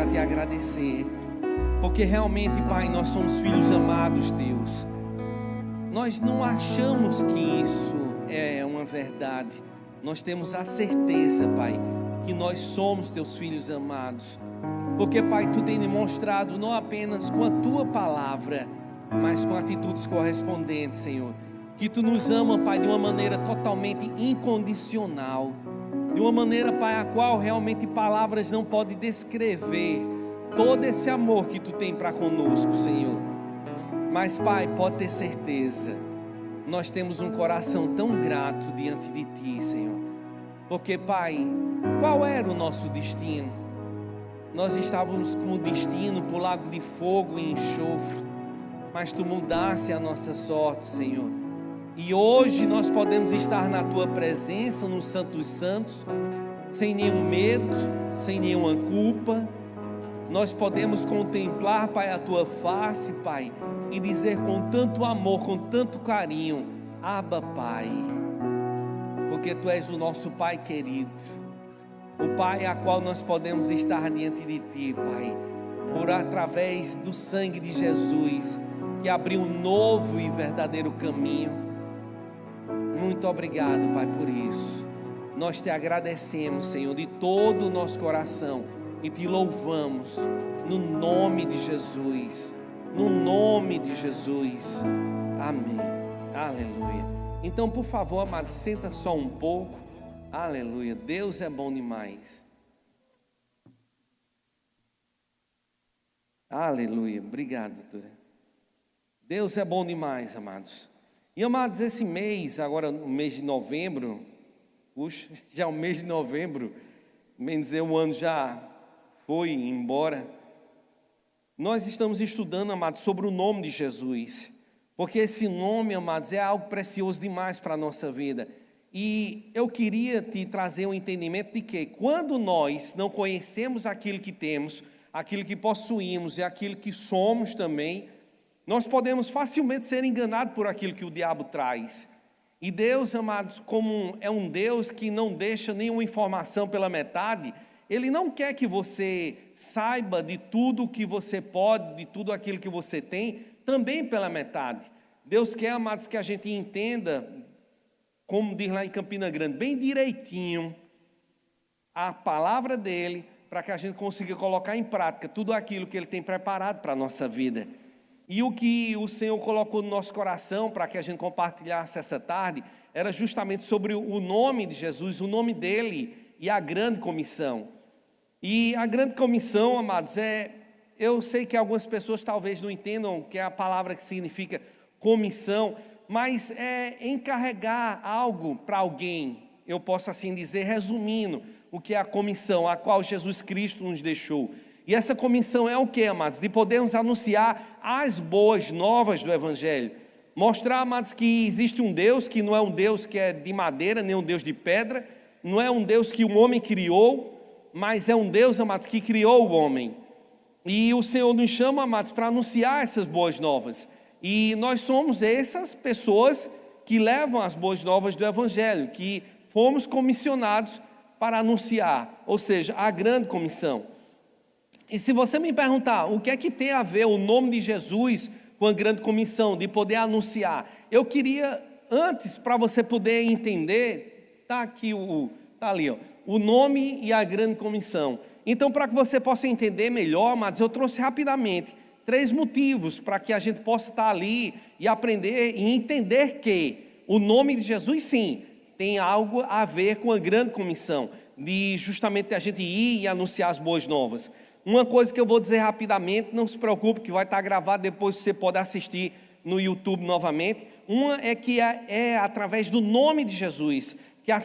para te agradecer, porque realmente, Pai, nós somos filhos amados teus. Nós não achamos que isso é uma verdade, nós temos a certeza, Pai, que nós somos teus filhos amados, porque, Pai, tu tem demonstrado não apenas com a tua palavra, mas com atitudes correspondentes, Senhor, que tu nos ama, Pai, de uma maneira totalmente incondicional, de uma maneira, Pai, a qual realmente palavras não podem descrever todo esse amor que tu tem para conosco, Senhor. Mas, Pai, pode ter certeza, nós temos um coração tão grato diante de ti, Senhor, porque, Pai, qual era o nosso destino? Nós estávamos com o destino para o lago de fogo e enxofre, mas tu mudaste a nossa sorte, Senhor. E hoje nós podemos estar na tua presença, no Santo dos Santos, sem nenhum medo, sem nenhuma culpa. Nós podemos contemplar, Pai, a tua face, Pai, e dizer com tanto amor, com tanto carinho: Abba, Pai, porque tu és o nosso Pai querido, o Pai a qual nós podemos estar diante de ti, Pai, por através do sangue de Jesus, que abriu um novo e verdadeiro caminho. Muito obrigado, Pai, por isso. Nós te agradecemos, Senhor, de todo o nosso coração, e te louvamos no nome de Jesus, no nome de Jesus, amém, aleluia. Então, por favor, amado, senta só um pouco, aleluia. Deus é bom demais, aleluia. Obrigado, doutora. Deus é bom demais, amados. E, amados, esse mês, agora no mês de novembro, puxa, já o mês de novembro, bem dizer, o ano já foi embora. Nós estamos estudando, amados, sobre o nome de Jesus, porque esse nome, amados, é algo precioso demais para a nossa vida. E eu queria te trazer um entendimento de que quando nós não conhecemos aquilo que temos, aquilo que possuímos e aquilo que somos também, nós podemos facilmente ser enganados por aquilo que o diabo traz. E Deus, amados, como é um Deus que não deixa nenhuma informação pela metade, Ele não quer que você saiba de tudo que você pode, de tudo aquilo que você tem, também pela metade. Deus quer, amados, que a gente entenda, como diz lá em Campina Grande, bem direitinho, a palavra dEle, para que a gente consiga colocar em prática tudo aquilo que Ele tem preparado para a nossa vida. E o que o Senhor colocou no nosso coração para que a gente compartilhasse essa tarde era justamente sobre o nome de Jesus, o nome dele e a grande comissão. E a grande comissão, amados, eu sei que algumas pessoas talvez não entendam o que é a palavra que significa comissão, mas é encarregar algo para alguém. Eu posso assim dizer, resumindo, o que é a comissão a qual Jesus Cristo nos deixou. E essa comissão é o que, amados? De podermos anunciar as boas novas do Evangelho. Mostrar, amados, que existe um Deus que não é um Deus que é de madeira, nem um Deus de pedra, não é um Deus que o homem criou, mas é um Deus, amados, que criou o homem. E o Senhor nos chama, amados, para anunciar essas boas novas. E nós somos essas pessoas que levam as boas novas do Evangelho, que fomos comissionados para anunciar, ou seja, a grande comissão. E se você me perguntar o que é que tem a ver o nome de Jesus com a grande comissão, de poder anunciar, eu queria, antes, para você poder entender, está aqui, está ali, ó, o nome e a grande comissão. Então, para que você possa entender melhor, amados, eu trouxe rapidamente 3 motivos para que a gente possa estar ali e aprender e entender que o nome de Jesus, sim, tem algo a ver com a grande comissão, de justamente a gente ir e anunciar as boas novas. Uma coisa que eu vou dizer rapidamente, não se preocupe que vai estar gravado, depois você pode assistir no YouTube novamente. Uma é que é através do nome de Jesus que a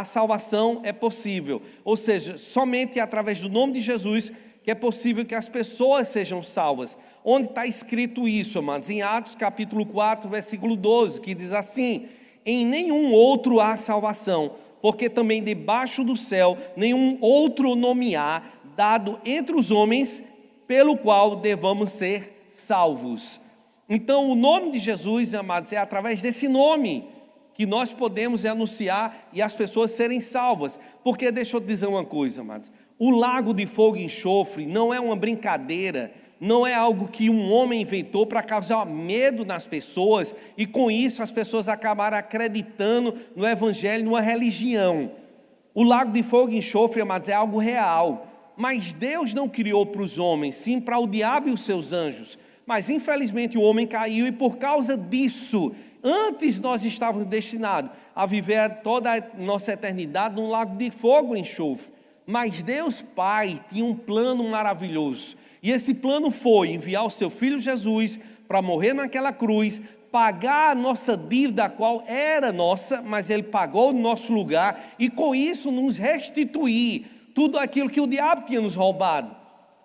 salvação é possível, ou seja, somente através do nome de Jesus que é possível que as pessoas sejam salvas. Onde está escrito isso, amados? Em Atos capítulo 4, versículo 12, que diz assim: em nenhum outro há salvação, porque também debaixo do céu nenhum outro nome há dado entre os homens, pelo qual devamos ser salvos. Então o nome de Jesus, amados, é através desse nome que nós podemos anunciar e as pessoas serem salvas. Porque deixa eu te dizer uma coisa, amados, O lago de fogo e enxofre não é uma brincadeira, não é algo que um homem inventou para causar medo nas pessoas e com isso as pessoas acabaram acreditando no evangelho, numa religião. O lago de fogo e enxofre, amados, é algo real, mas Deus não criou para os homens, sim para o diabo e os seus anjos. Mas infelizmente o homem caiu e por causa disso, antes nós estávamos destinados a viver toda a nossa eternidade num lago de fogo e enxofre. Mas Deus Pai tinha um plano maravilhoso. E esse plano foi enviar o seu Filho Jesus para morrer naquela cruz, pagar a nossa dívida, a qual era nossa, mas Ele pagou no nosso lugar, e com isso nos restituir tudo aquilo que o diabo tinha nos roubado.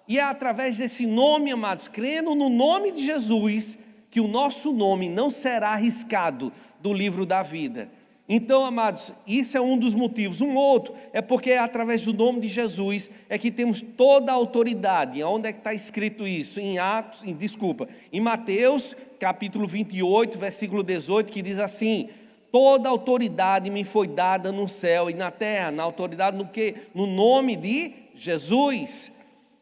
E é através desse nome, amados, crendo no nome de Jesus, que o nosso nome não será arriscado do livro da vida. Então, amados, isso é um dos motivos. Um outro é porque através do nome de Jesus é que temos toda a autoridade. Onde é que está escrito isso? Em Mateus, capítulo 28, versículo 18, que diz assim: toda a autoridade me foi dada no céu e na terra. Na autoridade no quê? No nome de Jesus.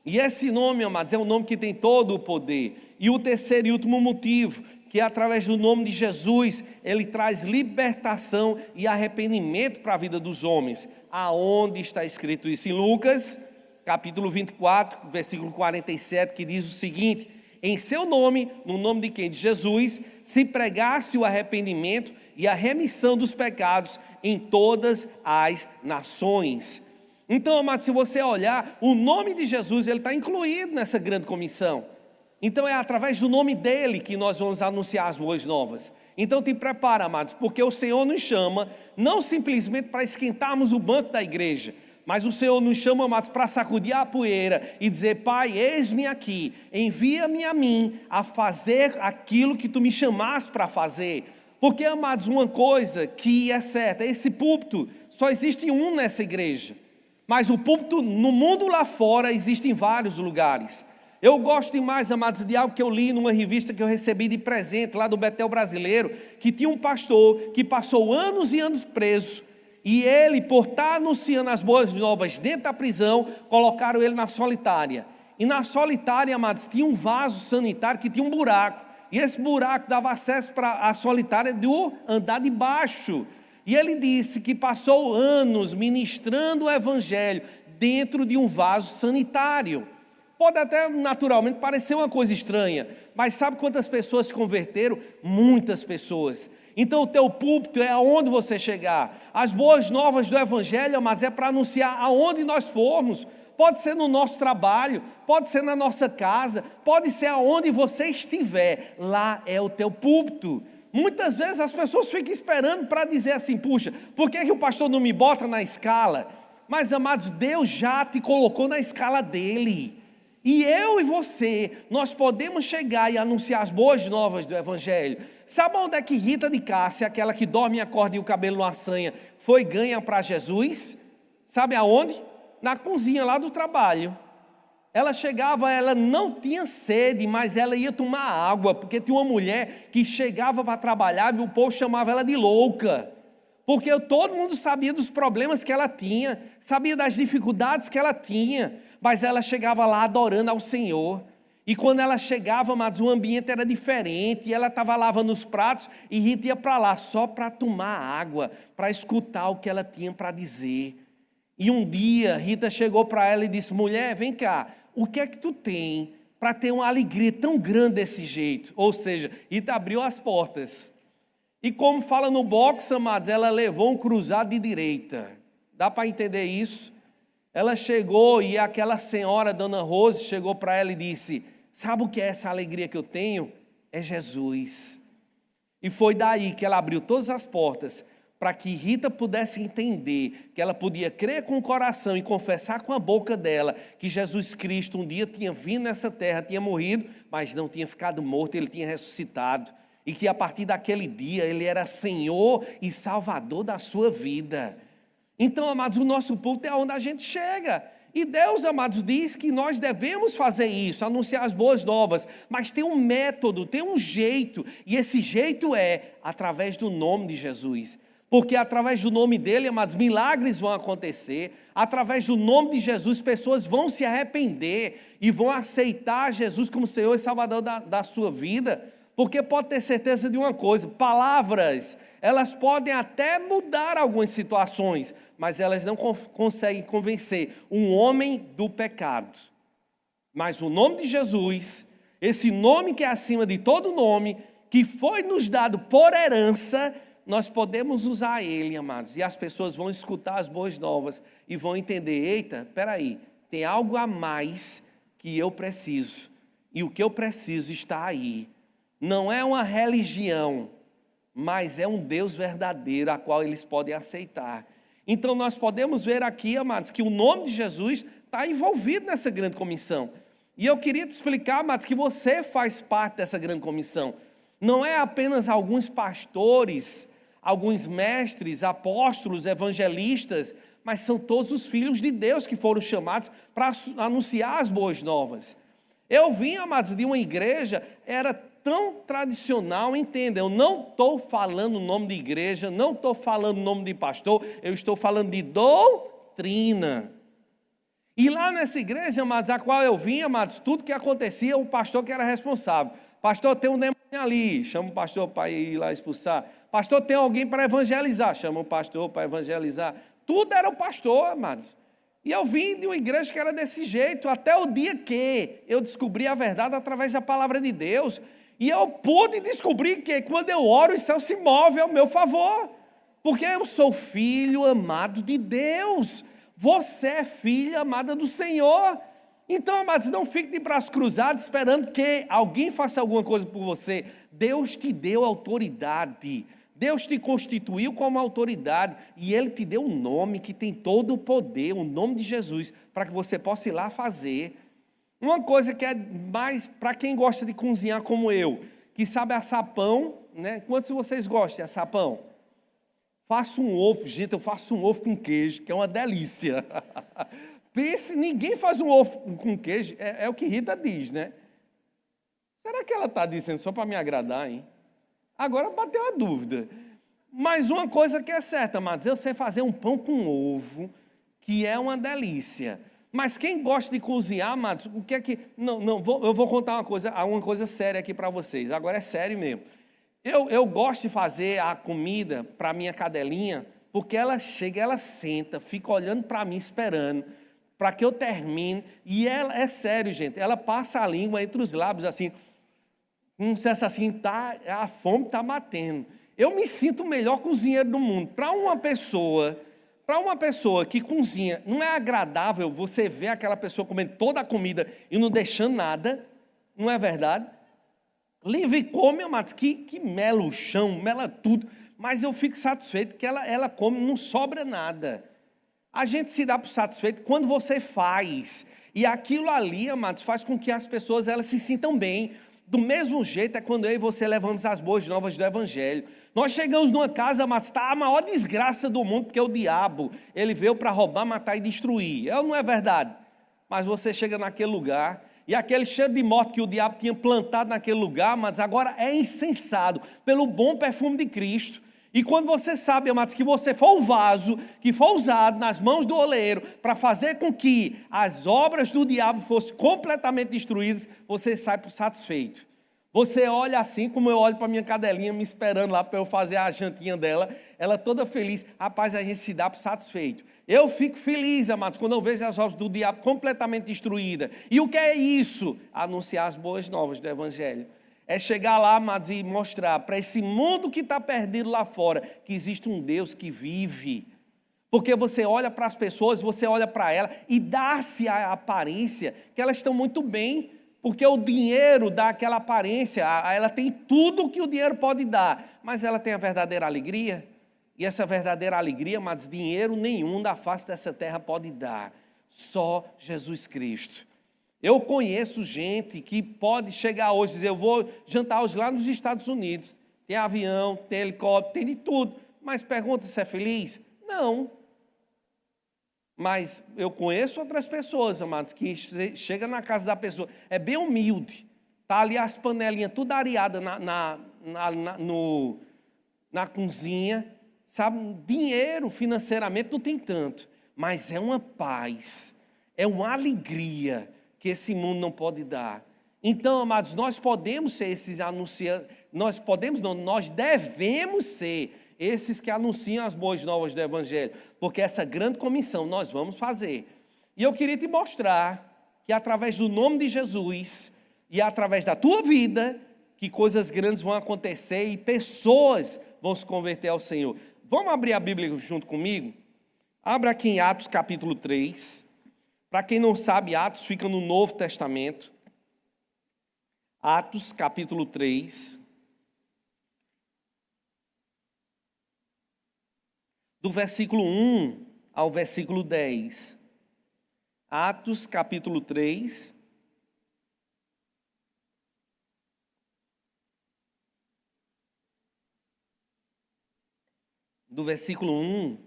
E esse nome, amados, é um nome que tem todo o poder. E o terceiro e último motivo, que através do nome de Jesus, Ele traz libertação e arrependimento para a vida dos homens. Aonde está escrito isso? Em Lucas, capítulo 24, versículo 47, que diz o seguinte: em seu nome, no nome de quem? De Jesus, se pregasse o arrependimento e a remissão dos pecados em todas as nações. Então, amados, se você olhar, o nome de Jesus, ele está incluído nessa grande comissão. Então é através do nome dele que nós vamos anunciar as boas novas. Então te prepara, amados, porque o Senhor nos chama, não simplesmente para esquentarmos o banco da igreja, mas o Senhor nos chama, amados, para sacudir a poeira e dizer: Pai, eis-me aqui, envia-me a mim a fazer aquilo que tu me chamaste para fazer. Porque, amados, uma coisa que é certa, esse púlpito, só existe um nessa igreja, mas o púlpito no mundo lá fora existe em vários lugares. Eu gosto demais, amados, de algo que eu li numa revista que eu recebi de presente lá do Betel Brasileiro, que tinha um pastor que passou anos e anos preso, e ele, por estar anunciando as boas novas dentro da prisão, colocaram ele na solitária. E na solitária, amados, tinha um vaso sanitário que tinha um buraco, e esse buraco dava acesso para a solitária do andar de baixo. E ele disse que passou anos ministrando o evangelho dentro de um vaso sanitário. Pode até naturalmente parecer uma coisa estranha, mas sabe quantas pessoas se converteram? Muitas pessoas. Então o teu púlpito é aonde você chegar. As boas novas do evangelho, mas é para anunciar aonde nós formos. Pode ser no nosso trabalho, pode ser na nossa casa, pode ser aonde você estiver. Lá é o teu púlpito. Muitas vezes as pessoas ficam esperando para dizer assim: puxa, por que o pastor não me bota na escala? Mas, amados, Deus já te colocou na escala dele. E eu e você, nós podemos chegar e anunciar as boas novas do evangelho. Sabe onde é que Rita de Cássia, aquela que dorme e acorda e o cabelo não assanha, foi ganha para Jesus? Sabe aonde? Na cozinha lá do trabalho. Ela chegava, ela não tinha sede, mas ela ia tomar água, porque tinha uma mulher que chegava para trabalhar e o povo chamava ela de louca. Porque todo mundo sabia dos problemas que ela tinha, sabia das dificuldades que ela tinha, mas ela chegava lá adorando ao Senhor. E quando ela chegava, amados, o ambiente era diferente, e ela estava lavando os pratos, e Rita ia para lá só para tomar água, para escutar o que ela tinha para dizer. E um dia, Rita chegou para ela e disse: mulher, vem cá, o que é que tu tem para ter uma alegria tão grande desse jeito? Ou seja, Rita abriu as portas. E como fala no boxe, amados, ela levou um cruzado de direita. Dá para entender isso? Ela chegou e aquela senhora, Dona Rose, chegou para ela e disse: sabe o que é essa alegria que eu tenho? É Jesus. E foi daí que ela abriu todas as portas para que Rita pudesse entender que ela podia crer com o coração e confessar com a boca dela que Jesus Cristo um dia tinha vindo nessa terra, tinha morrido, mas não tinha ficado morto, ele tinha ressuscitado. E que a partir daquele dia ele era Senhor e Salvador da sua vida. Então, amados, o nosso púlpito é onde a gente chega. E Deus, amados, diz que nós devemos fazer isso, anunciar as boas novas. Mas tem um método, tem um jeito. E esse jeito é através do nome de Jesus. Porque através do nome dele, amados, milagres vão acontecer. Através do nome de Jesus, pessoas vão se arrepender e vão aceitar Jesus como Senhor e Salvador da sua vida. Porque pode ter certeza de uma coisa: palavras, elas podem até mudar algumas situações, mas elas não conseguem convencer um homem do pecado. Mas o nome de Jesus, esse nome que é acima de todo nome, que foi nos dado por herança, nós podemos usar ele, amados, e as pessoas vão escutar as boas novas e vão entender: eita, peraí, tem algo a mais que eu preciso, e o que eu preciso está aí. Não é uma religião, mas é um Deus verdadeiro, a qual eles podem aceitar. Então nós podemos ver aqui, amados, que o nome de Jesus está envolvido nessa grande comissão. E eu queria te explicar, amados, que você faz parte dessa grande comissão. Não é apenas alguns pastores, alguns mestres, apóstolos, evangelistas, mas são todos os filhos de Deus que foram chamados para anunciar as boas novas. Eu vim, amados, de uma igreja, era tão tradicional, entenda, eu não estou falando o nome de igreja, não estou falando o nome de pastor, eu estou falando de doutrina. E lá nessa igreja, amados, a qual eu vim, amados, tudo que acontecia, o pastor que era responsável. Pastor, tem um demônio ali, chama o pastor para ir lá expulsar. Pastor, tem alguém para evangelizar, chama o pastor para evangelizar. Tudo era o pastor, amados. E eu vim de uma igreja que era desse jeito, até o dia que eu descobri a verdade através da palavra de Deus. E eu pude descobrir que quando eu oro, o céu se move ao meu favor. Porque eu sou filho amado de Deus. Você é filha amada do Senhor. Então, amados, não fique de braços cruzados esperando que alguém faça alguma coisa por você. Deus te deu autoridade. Deus te constituiu como autoridade. E Ele te deu um nome que tem todo o poder, o nome de Jesus, para que você possa ir lá fazer. Uma coisa que é mais para quem gosta de cozinhar como eu, que sabe assar pão, né? Quantos de vocês gostam de assar pão? Faço um ovo, gente, eu faço um ovo com queijo, que é uma delícia. Pense, ninguém faz um ovo com queijo, é o que Rita diz, né? Será que ela está dizendo só para me agradar, hein? Agora bateu a dúvida. Mas uma coisa que é certa, amados, eu sei fazer um pão com ovo, que é uma delícia. Mas quem gosta de cozinhar, amados, o que é que... eu vou contar uma coisa séria aqui para vocês, agora é sério mesmo. Eu gosto de fazer a comida para minha cadelinha, porque ela chega, ela senta, fica olhando para mim, esperando, para que eu termine, e ela, é sério, gente, ela passa a língua entre os lábios, assim, não sei se assim, a fome está batendo. Eu me sinto o melhor cozinheiro do mundo. Para uma pessoa que cozinha, não é agradável você ver aquela pessoa comendo toda a comida e não deixando nada, não é verdade? Livre come, amados, que mela o chão, mela tudo, mas eu fico satisfeito que ela come, não sobra nada. A gente se dá por satisfeito quando você faz, e aquilo ali, amados, faz com que as pessoas elas se sintam bem. Do mesmo jeito é quando eu e você levamos as boas novas do Evangelho. Nós chegamos numa casa, amados, está a maior desgraça do mundo, porque o diabo, ele veio para roubar, matar e destruir. Não é verdade? Mas você chega naquele lugar, e aquele cheiro de morte que o diabo tinha plantado naquele lugar, amados, agora é incensado pelo bom perfume de Cristo. E quando você sabe, amados, que você foi o vaso que foi usado nas mãos do oleiro para fazer com que as obras do diabo fossem completamente destruídas, você sai por satisfeito. Você olha assim como eu olho para minha cadelinha me esperando lá para eu fazer a jantinha dela, ela toda feliz. Rapaz, a gente se dá por satisfeito. Eu fico feliz, amados, quando eu vejo as obras do diabo completamente destruídas. E o que é isso? Anunciar as boas novas do Evangelho. É chegar lá, amados, e mostrar para esse mundo que está perdido lá fora, que existe um Deus que vive. Porque você olha para as pessoas, você olha para elas e dá-se a aparência que elas estão muito bem. Porque o dinheiro dá aquela aparência, ela tem tudo que o dinheiro pode dar, mas ela tem a verdadeira alegria. E essa verdadeira alegria, amados, dinheiro nenhum da face dessa terra pode dar. Só Jesus Cristo. Eu conheço gente que pode chegar hoje e dizer, eu vou jantar hoje lá nos Estados Unidos. Tem avião, tem helicóptero, tem de tudo. Mas pergunta se é feliz? Não. Mas eu conheço outras pessoas, amados, que chega na casa da pessoa, é bem humilde. Está ali as panelinhas tudo areadas na cozinha. sabe, dinheiro financeiramente não tem tanto, mas é uma paz, é uma alegria que esse mundo não pode dar. Então, amados, nós podemos ser esses anunciantes, nós devemos ser esses que anunciam as boas novas do Evangelho, porque essa grande comissão nós vamos fazer. E eu queria te mostrar que através do nome de Jesus e através da tua vida, que coisas grandes vão acontecer e pessoas vão se converter ao Senhor. Vamos abrir a Bíblia junto comigo? Abra aqui em Atos capítulo 3. Para quem não sabe, Atos fica no Novo Testamento. Atos capítulo 3. Do versículo 1 ao versículo 10. Atos capítulo 3. Do versículo 1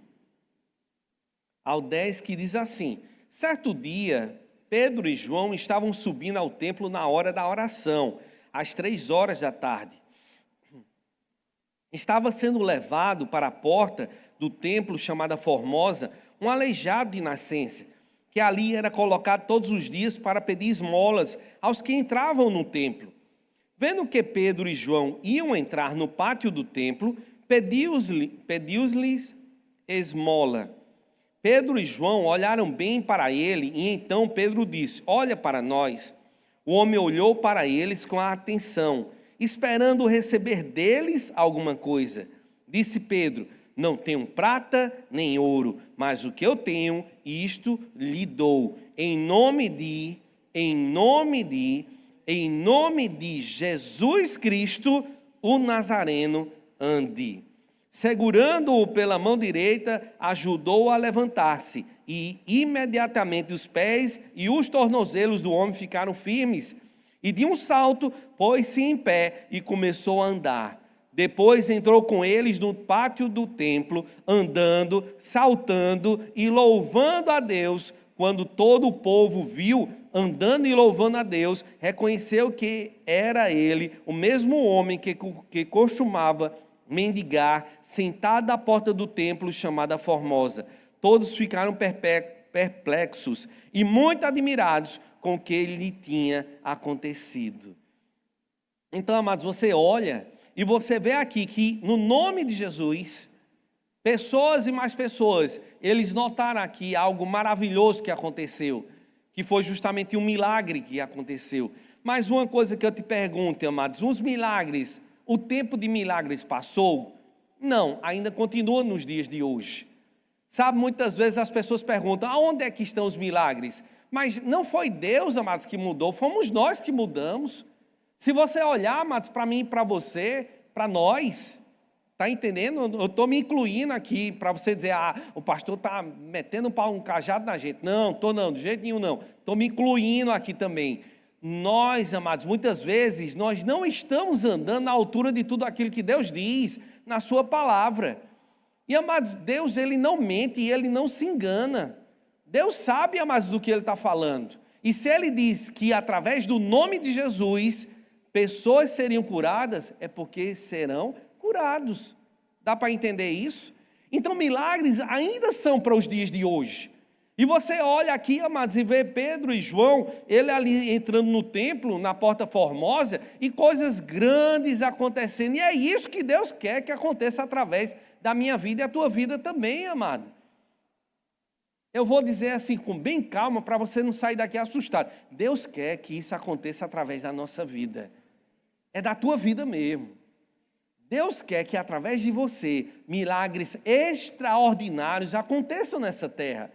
ao 10, que diz assim: certo dia, Pedro e João estavam subindo ao templo na hora da oração, às 3 horas da tarde. Estava sendo levado para a porta do templo chamada Formosa, um aleijado de nascença, que ali era colocado todos os dias para pedir esmolas aos que entravam no templo. Vendo que Pedro e João iam entrar no pátio do templo, pediu-lhes esmola. Pedro e João olharam bem para ele e então Pedro disse: olha para nós. O homem olhou para eles com atenção, esperando receber deles alguma coisa. Disse Pedro: não tenho prata nem ouro, mas o que eu tenho, isto lhe dou. Em nome de Jesus Cristo, o Nazareno, ande. Segurando-o pela mão direita, ajudou-o a levantar-se, e imediatamente os pés e os tornozelos do homem ficaram firmes. E de um salto, pôs-se em pé e começou a andar. Depois entrou com eles no pátio do templo, andando, saltando e louvando a Deus. Quando todo o povo viu andando e louvando a Deus, reconheceu que era ele, o mesmo homem que costumava mendigar, sentado à porta do templo chamada Formosa. Todos ficaram perplexos e muito admirados com o que lhe tinha acontecido. Então, amados, você olha e você vê aqui que no nome de Jesus, pessoas e mais pessoas, eles notaram aqui algo maravilhoso que aconteceu, que foi justamente um milagre que aconteceu. Mas uma coisa que eu te pergunto, amados, os milagres, o tempo de milagres passou? Não, ainda continua nos dias de hoje. Sabe, muitas vezes as pessoas perguntam: aonde é que estão os milagres? Mas não foi Deus, amados, que mudou, fomos nós que mudamos. Se você olhar, amados, para mim e para você, para nós, está entendendo? Eu estou me incluindo aqui para você dizer: o pastor está metendo um cajado na gente. Não, estou não, de jeito nenhum não. Estou me incluindo aqui também. Nós, amados, muitas vezes, nós não estamos andando à altura de tudo aquilo que Deus diz na sua palavra. E, amados, Deus, Ele não mente e Ele não se engana. Deus sabe, amados, do que Ele está falando. E se Ele diz que através do nome de Jesus, pessoas seriam curadas, é porque serão curados. Dá para entender isso? Então, milagres ainda são para os dias de hoje. E você olha aqui, amados, e vê Pedro e João, ele ali entrando no templo, na porta Formosa, e coisas grandes acontecendo. E é isso que Deus quer que aconteça através da minha vida e a tua vida também, amado. Eu vou dizer assim, com bem calma, para você não sair daqui assustado. Deus quer que isso aconteça através da nossa vida. É da tua vida mesmo. Deus quer que através de você, milagres extraordinários aconteçam nessa terra.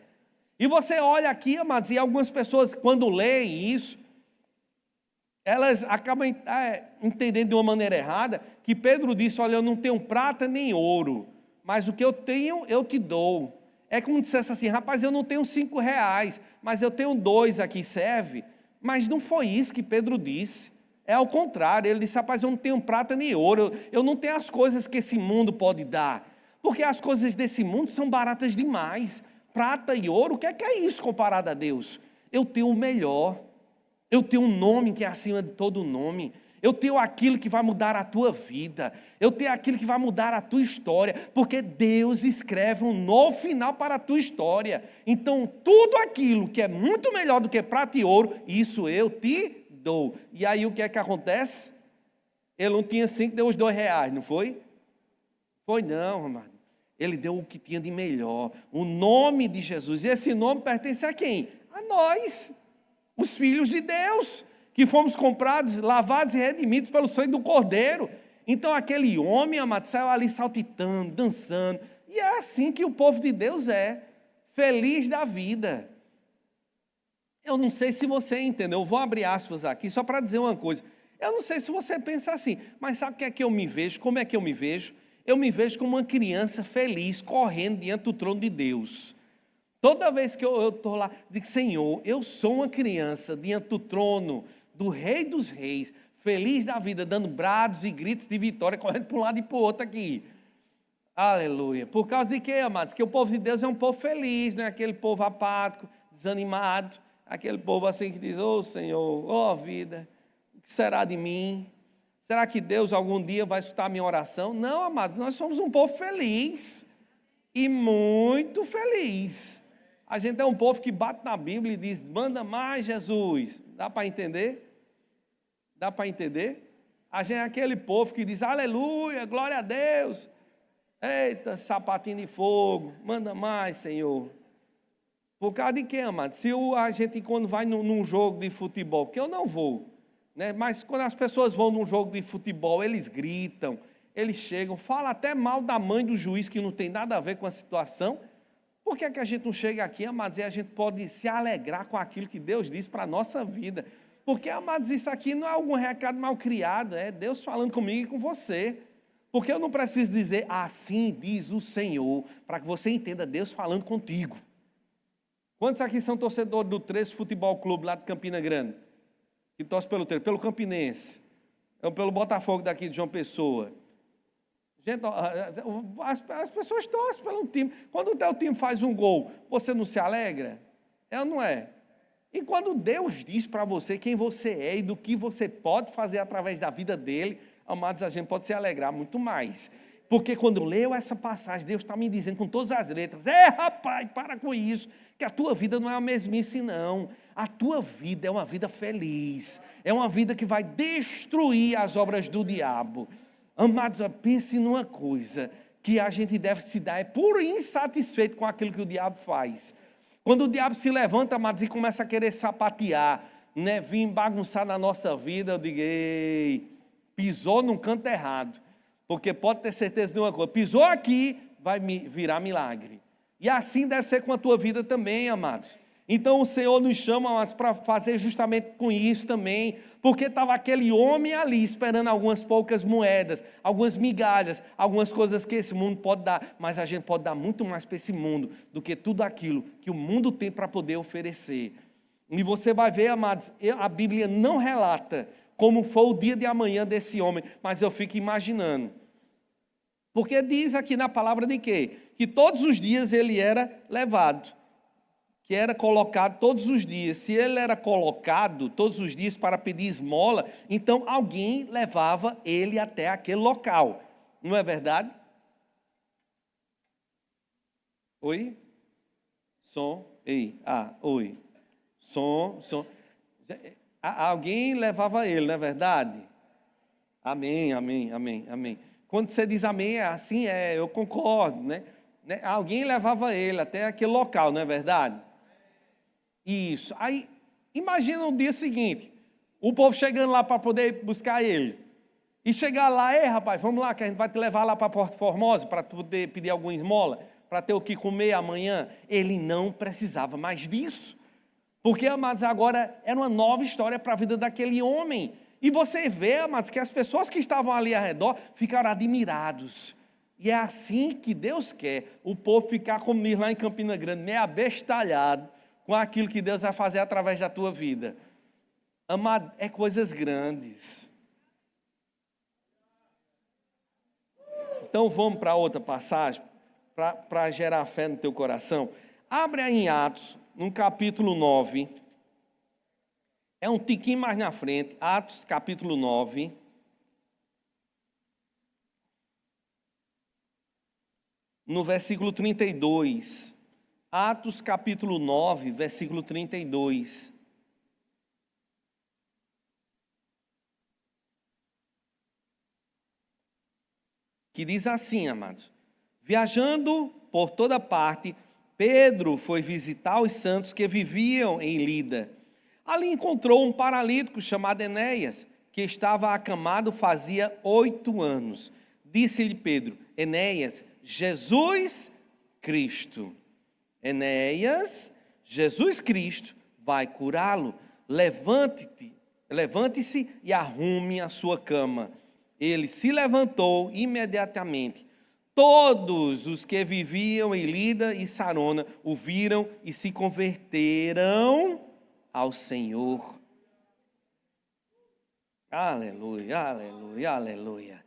E você olha aqui, amados, e algumas pessoas, quando leem isso, elas acabam entendendo de uma maneira errada, que Pedro disse: olha, eu não tenho prata nem ouro, mas o que eu tenho, eu te dou. É como se dissesse assim: rapaz, eu não tenho 5 reais, mas eu tenho 2 aqui, serve? Mas não foi isso que Pedro disse. É ao contrário, ele disse: rapaz, eu não tenho prata nem ouro, eu não tenho as coisas que esse mundo pode dar, porque as coisas desse mundo são baratas demais. Prata e ouro, o que é isso comparado a Deus? Eu tenho o melhor, eu tenho um nome que é acima de todo nome, Eu tenho aquilo que vai mudar a tua vida. Eu tenho aquilo que vai mudar a tua história. Porque Deus escreve um novo final para a tua história. Então, tudo aquilo que é muito melhor do que prata e ouro, isso eu te dou. E aí o que é que acontece? Ele não tinha 5, deu os R$2, não foi? Foi não, amado. Ele deu o que tinha de melhor. O nome de Jesus. E esse nome pertence a quem? A nós, os filhos de Deus, que fomos comprados, lavados e redimidos pelo sangue do Cordeiro. Então aquele homem, amado, saiu ali saltitando, dançando. E é assim que o povo de Deus é. Feliz da vida. Eu não sei se você entendeu. Eu vou abrir aspas aqui só para dizer uma coisa. Eu não sei se você pensa assim, mas sabe o que é que eu me vejo? Como é que eu me vejo? Eu me vejo como uma criança feliz, correndo diante do trono de Deus. Toda vez que eu estou lá, digo, Senhor, eu sou uma criança diante do trono do Rei dos Reis, feliz da vida, dando brados e gritos de vitória, correndo para um lado e para o outro aqui. Aleluia. Por causa de quê, amados? Que o povo de Deus é um povo feliz, não é aquele povo apático, desanimado, aquele povo assim que diz, Senhor, vida, o que será de mim? Será que Deus algum dia vai escutar a minha oração? Não, amados, nós somos um povo feliz e muito feliz. A gente é um povo que bate na Bíblia e diz, manda mais, Jesus. Dá para entender? Dá para entender? A gente é aquele povo que diz, aleluia, glória a Deus. Eita, sapatinho de fogo, manda mais, Senhor. Por causa de quê, amado? Se a gente, quando vai num jogo de futebol, que eu não vou, né? Mas quando as pessoas vão num jogo de futebol, eles gritam, eles chegam, falam até mal da mãe do juiz, que não tem nada a ver com a situação. Por que é que a gente não chega aqui, amados, e a gente pode se alegrar com aquilo que Deus diz para a nossa vida? Porque, amados, isso aqui não é algum recado mal criado, é Deus falando comigo e com você. Porque eu não preciso dizer, assim diz o Senhor, para que você entenda Deus falando contigo. Quantos aqui são torcedores do 13 Futebol Clube, lá de Campina Grande? Que torce pelo 13, pelo Campinense, pelo Botafogo daqui de João Pessoa. Gente, as pessoas torcem pelo time. Quando o teu time faz um gol, você não se alegra? É ou não é? E quando Deus diz para você quem você é e do que você pode fazer através da vida dele, amados, a gente pode se alegrar muito mais. Porque quando eu leio essa passagem, Deus está me dizendo com todas as letras, rapaz, para com isso, que a tua vida não é a mesmice não. A tua vida é uma vida feliz, é uma vida que vai destruir as obras do diabo. Amados, pense numa coisa, que a gente deve se dar, é puro insatisfeito com aquilo que o diabo faz. Quando o diabo se levanta, amados, e começa a querer sapatear, né, vir bagunçar na nossa vida, eu digo, ei, pisou num canto errado, porque pode ter certeza de uma coisa, pisou aqui, vai virar milagre. E assim deve ser com a tua vida também, amados. Então o Senhor nos chama, amados, para fazer justamente com isso também, porque estava aquele homem ali esperando algumas poucas moedas, algumas migalhas, algumas coisas que esse mundo pode dar, mas a gente pode dar muito mais para esse mundo do que tudo aquilo que o mundo tem para poder oferecer. E você vai ver, amados, a Bíblia não relata como foi o dia de amanhã desse homem, mas eu fico imaginando. Porque diz aqui na palavra de quê? Que todos os dias ele era levado, que era colocado todos os dias. Se ele era colocado todos os dias para pedir esmola, então alguém levava ele até aquele local. Não é verdade? Oi? Som? Ei, oi. Som. Alguém levava ele, não é verdade? Amém. Quando você diz amém, é assim, eu concordo, né? Alguém levava ele até aquele local, não é verdade? Isso. Aí, imagina o dia seguinte, o povo chegando lá para poder buscar ele. E chegar lá, rapaz, vamos lá, que a gente vai te levar lá para Porto Formosa para poder pedir alguma esmola, para ter o que comer amanhã. Ele não precisava mais disso. Porque, amados, agora era uma nova história para a vida daquele homem. E você vê, amados, que as pessoas que estavam ali ao redor ficaram admirados. E é assim que Deus quer, o povo ficar comigo lá em Campina Grande, meio abestalhado com aquilo que Deus vai fazer através da tua vida. Amado, é coisas grandes. Então vamos para outra passagem, para gerar fé no teu coração. Abre aí em Atos, no capítulo 9. É um tiquinho mais na frente, Atos capítulo 9. No versículo 32. Atos capítulo 9, versículo 32. Que diz assim, amados: viajando por toda parte, Pedro foi visitar os santos que viviam em Lida. Ali encontrou um paralítico chamado Enéas, que estava acamado fazia 8 anos. Disse-lhe Pedro: Enéas, Jesus Cristo. Enéas, Jesus Cristo vai curá-lo. Levante-se e arrume a sua cama. Ele se levantou imediatamente. Todos os que viviam em Lida e Sarona o viram e se converteram ao Senhor. Aleluia, aleluia, aleluia.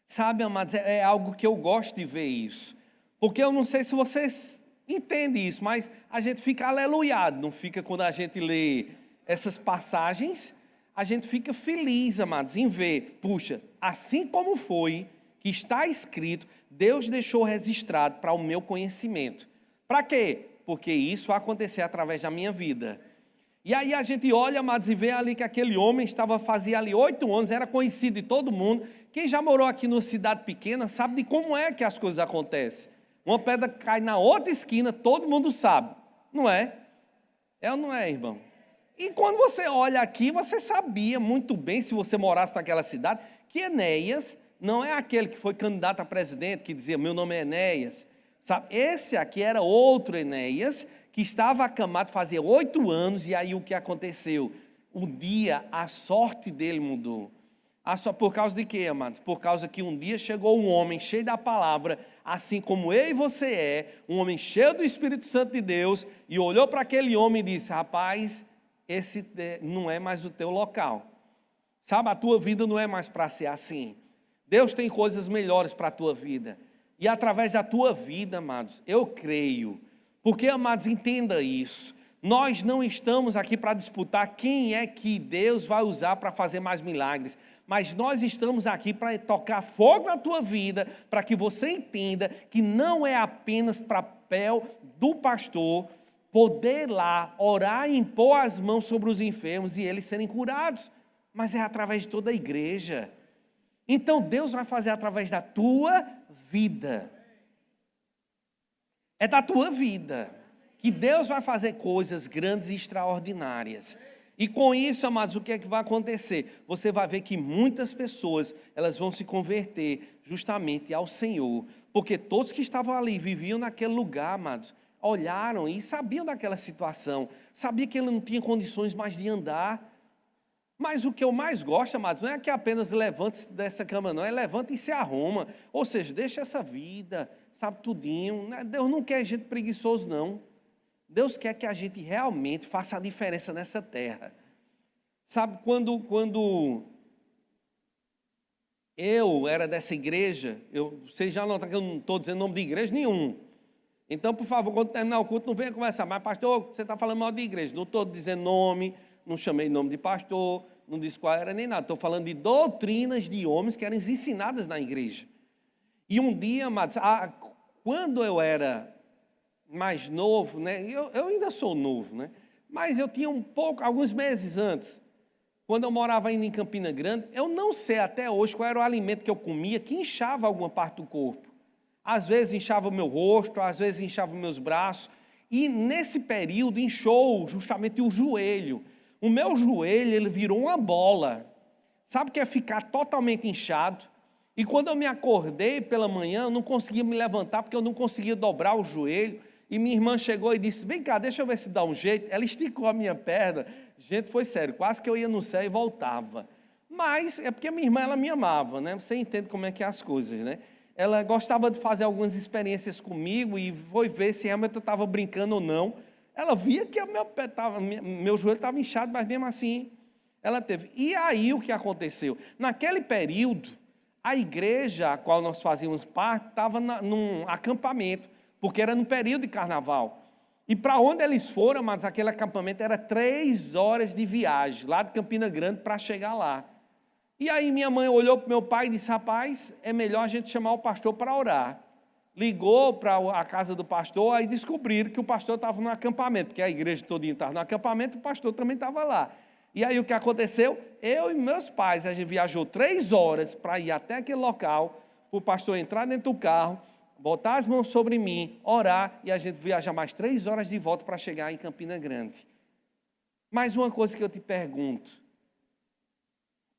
Sabe, amados, é algo que eu gosto de ver isso. Porque eu não sei se vocês entendem isso, mas a gente fica aleluiado, não fica quando a gente lê essas passagens, a gente fica feliz, amados, em ver, puxa, assim como foi, que está escrito, Deus deixou registrado para o meu conhecimento. Para quê? Porque isso vai acontecer através da minha vida. E aí a gente olha, amados, e vê ali que aquele homem fazia ali 8 anos, era conhecido de todo mundo. Quem já morou aqui numa cidade pequena sabe de como é que as coisas acontecem. Uma pedra cai na outra esquina, todo mundo sabe, não é? É ou não é, irmão? E quando você olha aqui, você sabia muito bem, se você morasse naquela cidade, que Enéas não é aquele que foi candidato a presidente, que dizia, meu nome é Enéas. Sabe? Esse aqui era outro Enéas, que estava acamado fazia 8 anos, e aí o que aconteceu? Um dia a sorte dele mudou. Por causa de quê, amados? Por causa que um dia chegou um homem cheio da palavra, assim como eu e você um homem cheio do Espírito Santo de Deus, e olhou para aquele homem e disse, rapaz, esse não é mais o teu local. Sabe, a tua vida não é mais para ser assim. Deus tem coisas melhores para a tua vida. E através da tua vida, amados, eu creio. Porque, amados, entenda isso. Nós não estamos aqui para disputar quem é que Deus vai usar para fazer mais milagres. Mas nós estamos aqui para tocar fogo na tua vida, para que você entenda que não é apenas papel do pastor poder lá orar e impor as mãos sobre os enfermos e eles serem curados, mas é através de toda a igreja. Então Deus vai fazer através da tua vida. É da tua vida que Deus vai fazer coisas grandes e extraordinárias. E com isso, amados, o que é que vai acontecer? Você vai ver que muitas pessoas, elas vão se converter justamente ao Senhor. Porque todos que estavam ali, viviam naquele lugar, amados, olharam e sabiam daquela situação. Sabiam que ele não tinha condições mais de andar. Mas o que eu mais gosto, amados, não é que apenas levante-se dessa cama, não. É levanta e se arruma. Ou seja, deixa essa vida, sabe, tudinho. Deus não quer gente preguiçoso, não. Deus quer que a gente realmente faça a diferença nessa terra. Sabe, quando eu era dessa igreja, vocês já notaram que eu não estou dizendo nome de igreja nenhum. Então, por favor, quando terminar o culto, não venha conversar. Mas, pastor, você está falando mal de igreja. Não estou dizendo nome, não chamei nome de pastor, não disse qual era nem nada. Estou falando de doutrinas de homens que eram ensinadas na igreja. E um dia, amados, quando eu era mais novo, né? Eu ainda sou novo, né? Mas eu tinha alguns meses antes, quando eu morava ainda em Campina Grande, eu não sei até hoje qual era o alimento que eu comia que inchava alguma parte do corpo. Às vezes inchava o meu rosto, às vezes inchava os meus braços, e nesse período inchou justamente o joelho. O meu joelho, ele virou uma bola. Sabe o que é ficar totalmente inchado? E quando eu me acordei pela manhã, eu não conseguia me levantar, porque eu não conseguia dobrar o joelho. E minha irmã chegou e disse, vem cá, deixa eu ver se dá um jeito. Ela esticou a minha perna. Gente, foi sério, quase que eu ia no céu e voltava. Mas é porque minha irmã, ela me amava, né? Você entende como é que é as coisas, né? Ela gostava de fazer algumas experiências comigo e foi ver se realmente eu estava brincando ou não. Ela via que meu joelho estava inchado, mas mesmo assim, ela teve. E aí o que aconteceu? Naquele período, a igreja a qual nós fazíamos parte estava num acampamento, porque era no período de carnaval. E para onde eles foram, amados, aquele acampamento era 3 horas de viagem, lá de Campina Grande para chegar lá. E aí minha mãe olhou para o meu pai e disse, rapaz, é melhor a gente chamar o pastor para orar. Ligou para a casa do pastor, aí descobriram que o pastor estava no acampamento, porque a igreja todinha estava no acampamento, o pastor também estava lá. E aí o que aconteceu? Eu e meus pais, a gente viajou 3 horas para ir até aquele local, para o pastor entrar dentro do carro, botar as mãos sobre mim, orar, e a gente viajar mais 3 horas de volta para chegar em Campina Grande. Mais uma coisa que eu te pergunto,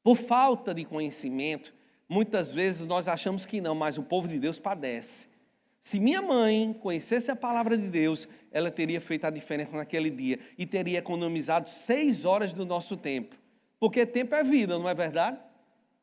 por falta de conhecimento, muitas vezes nós achamos que não, mas o povo de Deus padece. Se minha mãe conhecesse a palavra de Deus, ela teria feito a diferença naquele dia e teria economizado 6 horas do nosso tempo. Porque tempo é vida, não é verdade?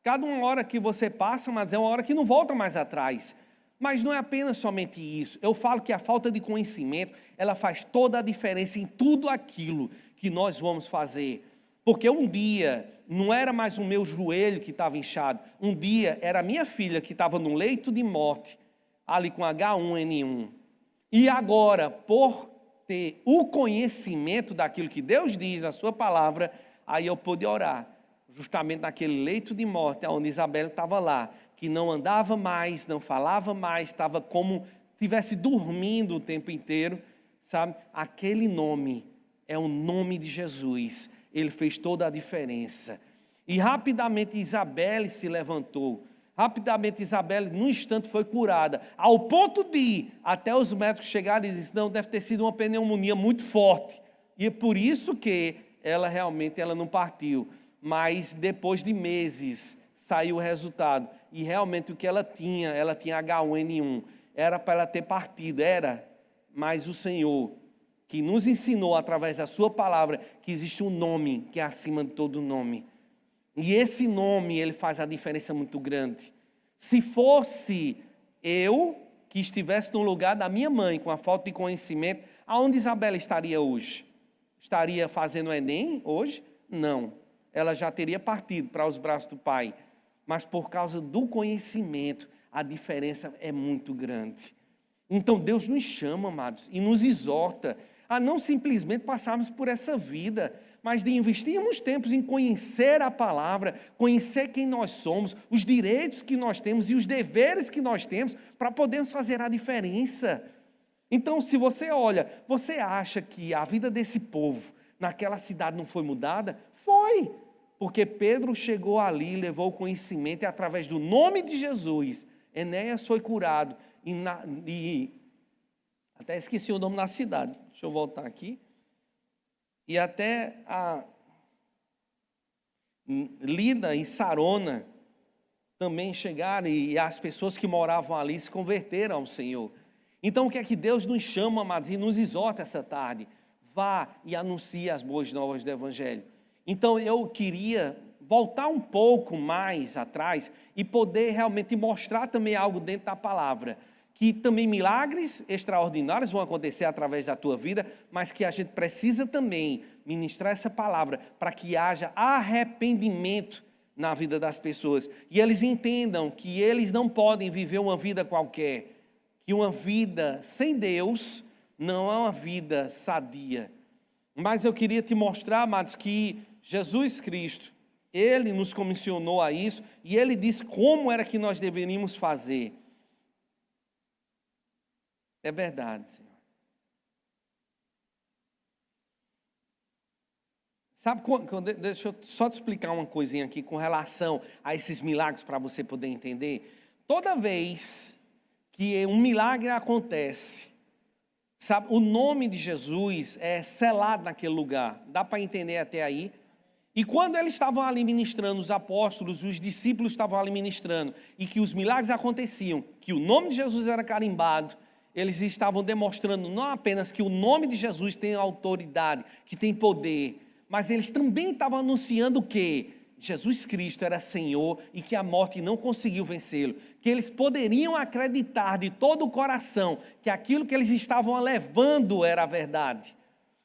Cada uma hora que você passa, mas é uma hora que não volta mais atrás. Mas não é apenas somente isso. Eu falo que a falta de conhecimento, ela faz toda a diferença em tudo aquilo que nós vamos fazer. Porque um dia não era mais o meu joelho que estava inchado. Um dia era a minha filha que estava no leito de morte, ali com H1N1. E agora, por ter o conhecimento daquilo que Deus diz na sua palavra, aí eu pude orar. Justamente naquele leito de morte, onde Isabel estava lá, que não andava mais, não falava mais, estava como estivesse dormindo o tempo inteiro, sabe? Aquele nome é o nome de Jesus. Ele fez toda a diferença. E rapidamente Isabel se levantou. Rapidamente Isabel, num instante, foi curada. Ao ponto de até os médicos chegarem e disseram, não, deve ter sido uma pneumonia muito forte. E é por isso que ela realmente não partiu. Mas depois de meses saiu o resultado. E realmente o que ela tinha H1N1. Era para ela ter partido, mas o Senhor, que nos ensinou através da sua palavra, que existe um nome que é acima de todo nome. E esse nome, ele faz a diferença muito grande. Se fosse eu que estivesse no lugar da minha mãe, com a falta de conhecimento, aonde Isabela estaria hoje? Estaria fazendo o Enem hoje? Não. Ela já teria partido para os braços do Pai. Mas por causa do conhecimento, a diferença é muito grande. Então Deus nos chama, amados, e nos exorta a não simplesmente passarmos por essa vida, mas de investirmos tempos em conhecer a palavra, conhecer quem nós somos, os direitos que nós temos e os deveres que nós temos para podermos fazer a diferença. Então, se você olha, você acha que a vida desse povo naquela cidade não foi mudada? Foi, porque Pedro chegou ali e levou o conhecimento e através do nome de Jesus, Enéas foi curado e até esqueci o nome da cidade, deixa eu voltar aqui. E até a Lida e Sarona também chegaram e as pessoas que moravam ali se converteram ao Senhor. Então o que é que Deus nos chama, amados, e nos exorta essa tarde? Vá e anuncie as boas novas do Evangelho. Então eu queria voltar um pouco mais atrás e poder realmente mostrar também algo dentro da palavra. Que também milagres extraordinários vão acontecer através da tua vida, mas que a gente precisa também ministrar essa palavra para que haja arrependimento na vida das pessoas. E eles entendam que eles não podem viver uma vida qualquer, que uma vida sem Deus não é uma vida sadia. Mas eu queria te mostrar, amados, que Jesus Cristo, Ele nos comissionou a isso e Ele disse como era que nós deveríamos fazer. É verdade, Senhor. Sabe, deixa eu só te explicar uma coisinha aqui com relação a esses milagres para você poder entender. Toda vez que um milagre acontece, sabe, o nome de Jesus é selado naquele lugar. Dá para entender até aí? E quando eles estavam ali ministrando, os apóstolos, os discípulos estavam ali ministrando, e que os milagres aconteciam, que o nome de Jesus era carimbado, eles estavam demonstrando não apenas que o nome de Jesus tem autoridade, que tem poder, mas eles também estavam anunciando que Jesus Cristo era Senhor e que a morte não conseguiu vencê-lo. Que eles poderiam acreditar de todo o coração que aquilo que eles estavam levando era a verdade.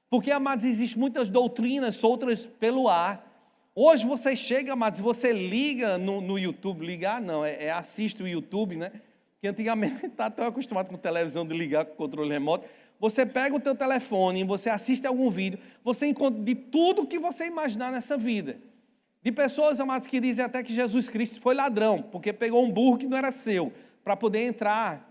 Porque, amados, existem muitas doutrinas soltas pelo ar. Hoje você chega, amados, você liga no YouTube, assiste o YouTube, né? Que antigamente está tão acostumado com televisão de ligar com o controle remoto. você pega o teu telefone, você assiste algum vídeo, você encontra de tudo que você imaginar nessa vida. De pessoas, amados, que dizem até que Jesus Cristo foi ladrão, porque pegou um burro que não era seu, para poder entrar.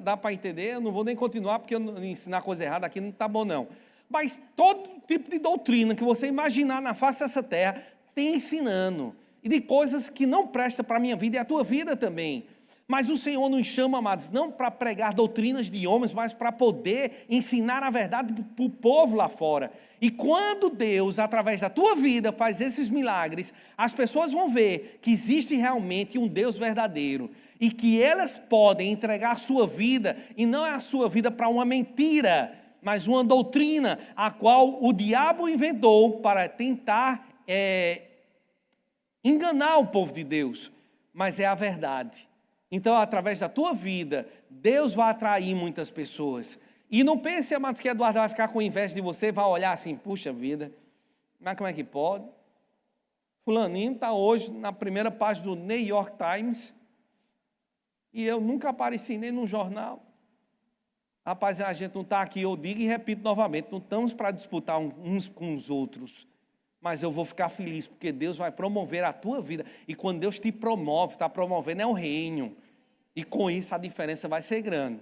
Dá para entender? Eu não vou nem continuar, porque eu ensinar coisa errada aqui não está bom não. Mas todo tipo de doutrina que você imaginar na face dessa terra, tem ensinando. E de coisas que não prestam para a minha vida e a tua vida também. Mas o Senhor nos chama, amados, não para pregar doutrinas de homens, mas para poder ensinar a verdade para o povo lá fora. E quando Deus, através da tua vida, faz esses milagres, as pessoas vão ver que existe realmente um Deus verdadeiro. E que elas podem entregar a sua vida, e não é a sua vida para uma mentira, mas uma doutrina, a qual o diabo inventou para tentar enganar o povo de Deus. Mas é a verdade. Então, através da tua vida, Deus vai atrair muitas pessoas. E não pense, amados, que Eduardo vai ficar com inveja de você, vai olhar assim, puxa vida, mas como é que pode? Fulaninho está hoje na primeira página do New York Times, e eu nunca apareci nem num jornal. Rapaz, a gente não está aqui, eu digo e repito novamente, não estamos para disputar uns com os outros. Mas eu vou ficar feliz, porque Deus vai promover a tua vida. E quando Deus te promove, está promovendo é o reino. E com isso a diferença vai ser grande.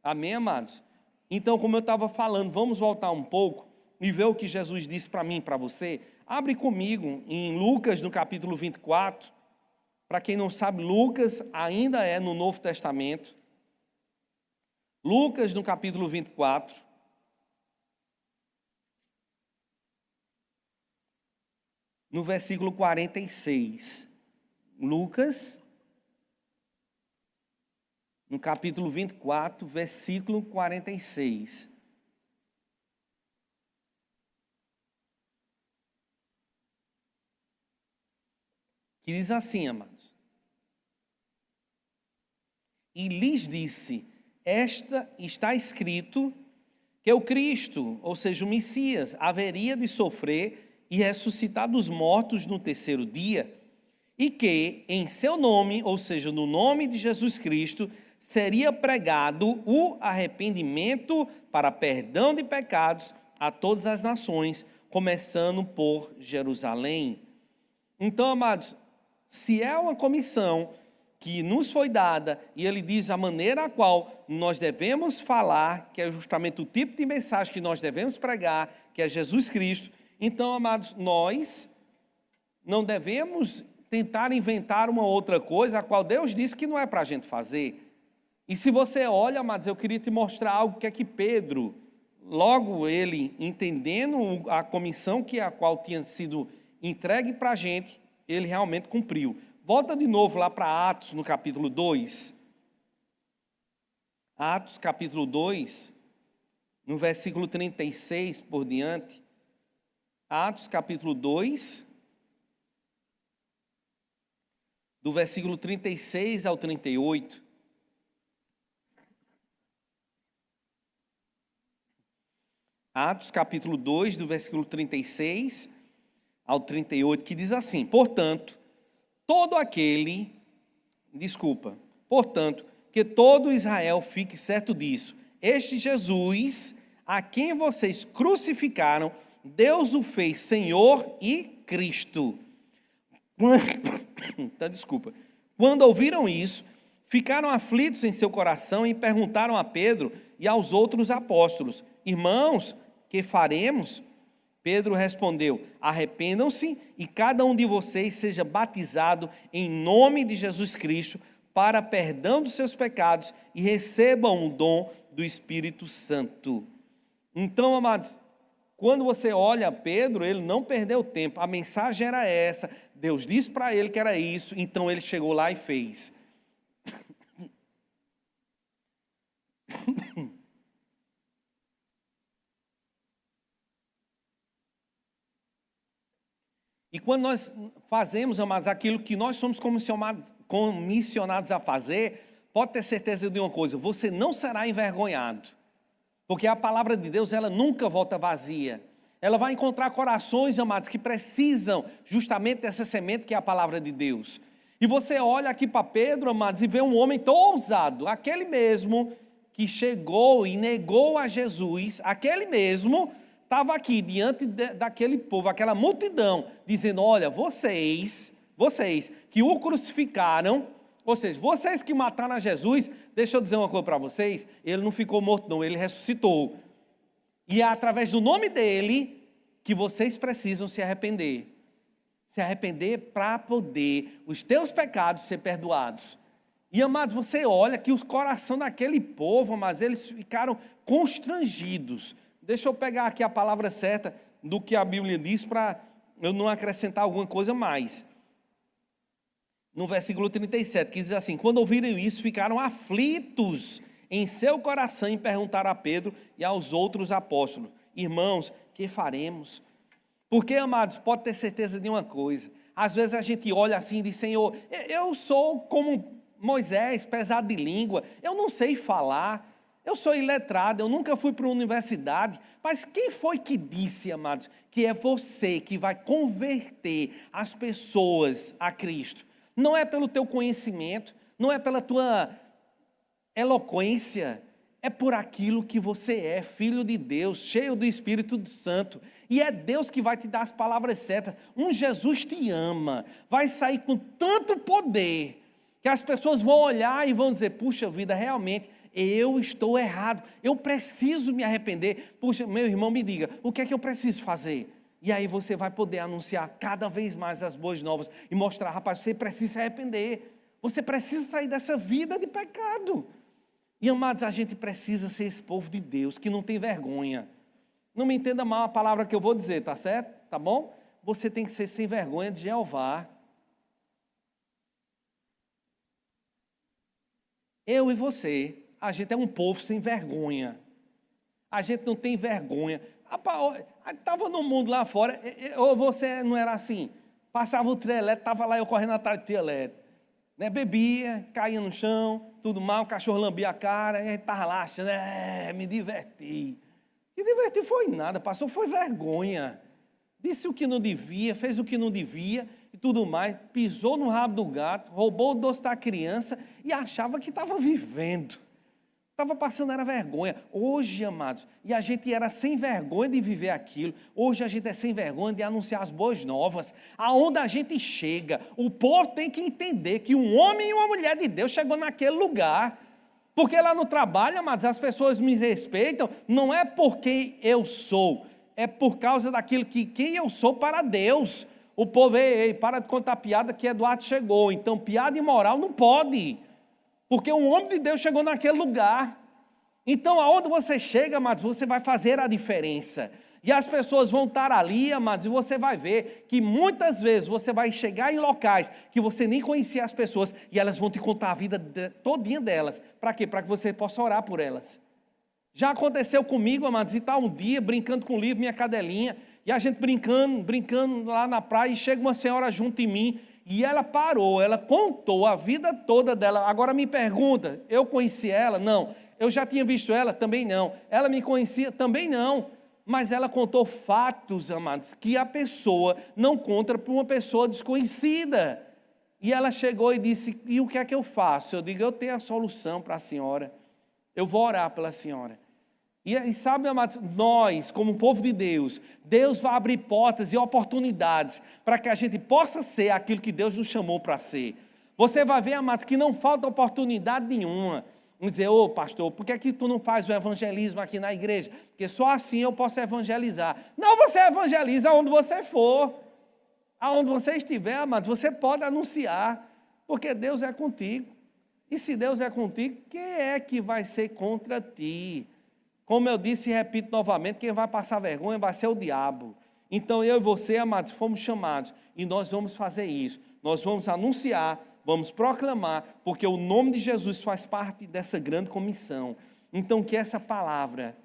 Amém, amados? Então, como eu estava falando, vamos voltar um pouco e ver o que Jesus disse para mim e para você. Abre comigo em Lucas, no capítulo 24. Para quem não sabe, Lucas ainda é no Novo Testamento. Lucas, no capítulo 24. No versículo 46. Lucas, no capítulo 24, versículo 46. Que diz assim, amados. E lhes disse, está escrito que o Cristo, ou seja, o Messias, haveria de sofrer e ressuscitar dos mortos no terceiro dia, e que em seu nome, ou seja, no nome de Jesus Cristo, seria pregado o arrependimento para perdão de pecados a todas as nações, começando por Jerusalém. Então, amados, se é uma comissão que nos foi dada, e ele diz a maneira a qual nós devemos falar, que é justamente o tipo de mensagem que nós devemos pregar, que é Jesus Cristo. Então, amados, nós não devemos tentar inventar uma outra coisa, a qual Deus disse que não é para a gente fazer. E se você olha, amados, eu queria te mostrar algo que é que Pedro, logo ele entendendo a comissão que a qual tinha sido entregue para a gente, ele realmente cumpriu. Volta de novo lá para Atos, no capítulo 2. Atos, capítulo 2, no versículo 36 por diante. Atos, capítulo 2, do versículo 36 ao 38. Atos, capítulo 2, do versículo 36 ao 38, que diz assim: portanto, que todo Israel fique certo disso. Este Jesus, a quem vocês crucificaram, Deus o fez Senhor e Cristo. Quando ouviram isso, ficaram aflitos em seu coração e perguntaram a Pedro e aos outros apóstolos: irmãos, que faremos? Pedro respondeu: arrependam-se e cada um de vocês seja batizado em nome de Jesus Cristo para perdão dos seus pecados e recebam o dom do Espírito Santo. Então, amados, quando você olha Pedro, ele não perdeu tempo. A mensagem era essa. Deus disse para ele que era isso. Então ele chegou lá e fez. E quando nós fazemos, amados, aquilo que nós somos comissionados a fazer, pode ter certeza de uma coisa: você não será envergonhado. Porque a palavra de Deus, ela nunca volta vazia. Ela vai encontrar corações, amados, que precisam justamente dessa semente que é a palavra de Deus. E você olha aqui para Pedro, amados, e vê um homem tão ousado, aquele mesmo que chegou e negou a Jesus, aquele mesmo estava aqui diante daquele povo, aquela multidão, dizendo: olha, vocês que o crucificaram, ou seja, vocês que mataram a Jesus, deixa eu dizer uma coisa para vocês, ele não ficou morto não, ele ressuscitou. E é através do nome dele que vocês precisam se arrepender. Se arrepender para poder os teus pecados ser perdoados. E, amados, você olha que os corações daquele povo, mas eles ficaram constrangidos. Deixa eu pegar aqui a palavra certa do que a Bíblia diz para eu não acrescentar alguma coisa mais. No versículo 37, que diz assim: quando ouviram isso, ficaram aflitos em seu coração e perguntaram a Pedro e aos outros apóstolos: irmãos, que faremos? Porque, amados, pode ter certeza de uma coisa, às vezes a gente olha assim e diz: Senhor, eu sou como Moisés, pesado de língua, eu não sei falar, eu sou iletrado, eu nunca fui para uma universidade, mas quem foi que disse, amados, que é você que vai converter as pessoas a Cristo? Não é pelo teu conhecimento, não é pela tua eloquência, é por aquilo que você é, filho de Deus, cheio do Espírito Santo, e é Deus que vai te dar as palavras certas. Um Jesus te ama, vai sair com tanto poder, que as pessoas vão olhar e vão dizer: puxa vida, realmente, eu estou errado, eu preciso me arrepender. Puxa, meu irmão, me diga, o que é que eu preciso fazer? E aí você vai poder anunciar cada vez mais as boas novas e mostrar: rapaz, você precisa se arrepender, você precisa sair dessa vida de pecado. E, amados, a gente precisa ser esse povo de Deus que não tem vergonha. Não me entenda mal a palavra que eu vou dizer, tá certo? Tá bom? Você tem que ser sem vergonha de Jeová. Eu e você, a gente é um povo sem vergonha. A gente não tem vergonha. Estava no mundo lá fora, ou você não era assim? Passava o trio elétrico, estava lá eu correndo atrás do trio elétrico. Né? Bebia, caía no chão, tudo mal, o cachorro lambia a cara, e a gente estava lá achando: me diverti. E divertir foi nada, passou foi vergonha. Disse o que não devia, fez o que não devia e tudo mais, pisou no rabo do gato, roubou o doce da criança e achava que estava vivendo. Estava passando, era vergonha. Hoje, amados, e a gente era sem vergonha de viver aquilo. Hoje a gente é sem vergonha de anunciar as boas novas. Aonde a gente chega, o povo tem que entender que um homem e uma mulher de Deus chegou naquele lugar. Porque lá no trabalho, amados, as pessoas me respeitam, não é porque eu sou, é por causa daquilo que quem eu sou para Deus. O povo: ei, para de contar piada que Eduardo chegou. Então, piada imoral não pode. Porque um homem de Deus chegou naquele lugar. Então, aonde você chega, amados, você vai fazer a diferença. E as pessoas vão estar ali, amados, e você vai ver que muitas vezes você vai chegar em locais que você nem conhecia as pessoas, e elas vão te contar a vida todinha delas. Para quê? Para que você possa orar por elas. Já aconteceu comigo, amados, e está um dia brincando com o livro, minha cadelinha, e a gente brincando lá na praia, e chega uma senhora junto em mim, e ela parou, ela contou a vida toda dela. Agora me pergunta, eu conheci ela? Não. Eu já tinha visto ela? Também não. Ela me conhecia? Também não. Mas ela contou fatos, amados, que a pessoa não conta para uma pessoa desconhecida. E ela chegou e disse: e o que é que eu faço? Eu digo: eu tenho a solução para a senhora. Eu vou orar pela senhora. E sabe, amados, nós, como povo de Deus, Deus vai abrir portas e oportunidades para que a gente possa ser aquilo que Deus nos chamou para ser. Você vai ver, amados, que não falta oportunidade nenhuma. Vamos dizer: ô pastor, por que tu não faz o evangelismo aqui na igreja? Porque só assim eu posso evangelizar. Não, você evangeliza onde você for. Aonde você estiver, amados, você pode anunciar, porque Deus é contigo. E se Deus é contigo, quem é que vai ser contra ti? Como eu disse e repito novamente, quem vai passar vergonha vai ser o diabo. Então eu e você, amados, fomos chamados e nós vamos fazer isso. Nós vamos anunciar, vamos proclamar, porque o nome de Jesus faz parte dessa grande comissão. Então que essa palavra,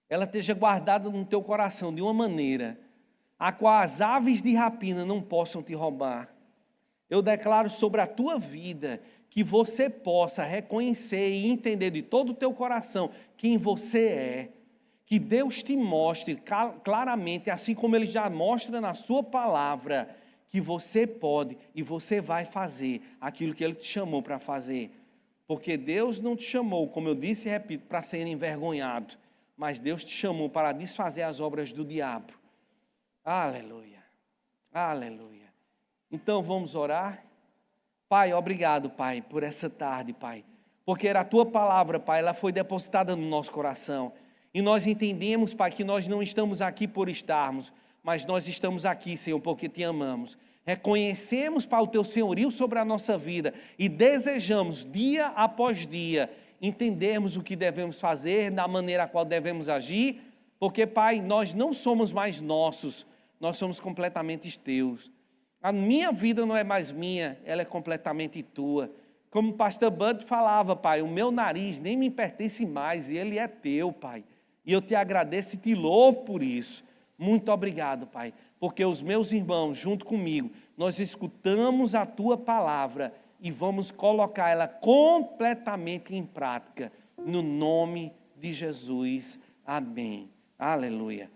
ela esteja guardada no teu coração de uma maneira a qual as aves de rapina não possam te roubar. Eu declaro sobre a tua vida que você possa reconhecer e entender de todo o teu coração quem você é, que Deus te mostre claramente, assim como Ele já mostra na sua palavra, que você pode e você vai fazer aquilo que Ele te chamou para fazer. Porque Deus não te chamou, como eu disse e repito, para ser envergonhado, mas Deus te chamou para desfazer as obras do diabo. Aleluia, aleluia. Então vamos orar. Pai, obrigado, Pai, por essa tarde, Pai, porque era a Tua palavra, Pai, ela foi depositada no nosso coração, e nós entendemos, Pai, que nós não estamos aqui por estarmos, mas nós estamos aqui, Senhor, porque Te amamos. Reconhecemos, Pai, o Teu senhorio sobre a nossa vida, e desejamos, dia após dia, entendermos o que devemos fazer, da maneira a qual devemos agir, porque, Pai, nós não somos mais nossos, nós somos completamente Teus. A minha vida não é mais minha, ela é completamente Tua. Como o pastor Bud falava, Pai, o meu nariz nem me pertence mais, e ele é Teu, Pai. E eu Te agradeço e Te louvo por isso. Muito obrigado, Pai, porque os meus irmãos, junto comigo, nós escutamos a Tua palavra e vamos colocar ela completamente em prática, no nome de Jesus. Amém. Aleluia.